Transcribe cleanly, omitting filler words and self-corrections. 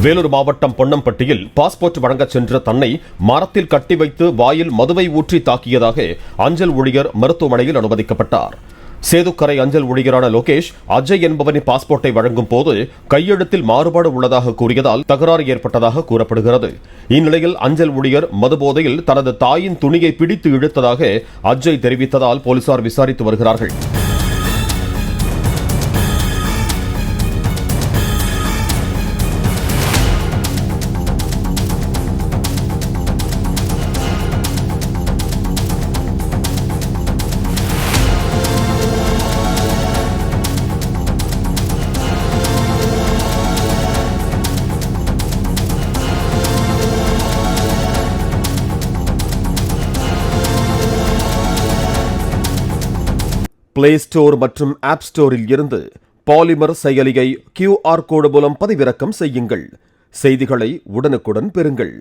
வேலூர் மாவட்டம் பொன்னம்பட்டியில் பாஸ்போர்ட் வழங்கச் சென்ற தன்னை மரத்தில் கட்டி வைத்து வாயில் மதுவை ஊற்றி தாக்கியதாக அஞ்சல் ஊழியர் மருத்துவமனையில் அனுமதிக்கப்பட்டார். சேதுக்கரை அஞ்சல் ஊழியரான லோகேஷ் அஜய் என்பவனின் பாஸ்போர்ட்டை வழங்கும் போது கையெழுத்தில் மாறுபாடு உள்ளதாக கூறியதால் தகராறு ஏற்பட்டதாக கூறப்படுகிறது. இந்நிலையில் அஞ்சல் ஊழியர் மதுபோதையில் தனது தாயின் துணியை பிடித்து இழுத்ததாக அஜய் தெரிவித்ததால் போலீசார் விசாரித்து வருகிறார்கள். பிளே ஸ்டோர் மற்றும் ஆப் ஸ்டோரில் இருந்து பாலிமர் செயலியை QR கோடு மூலம் பதிவிறக்கம் செய்யுங்கள். செய்திகளை உடனுக்குடன் பெறுங்கள்.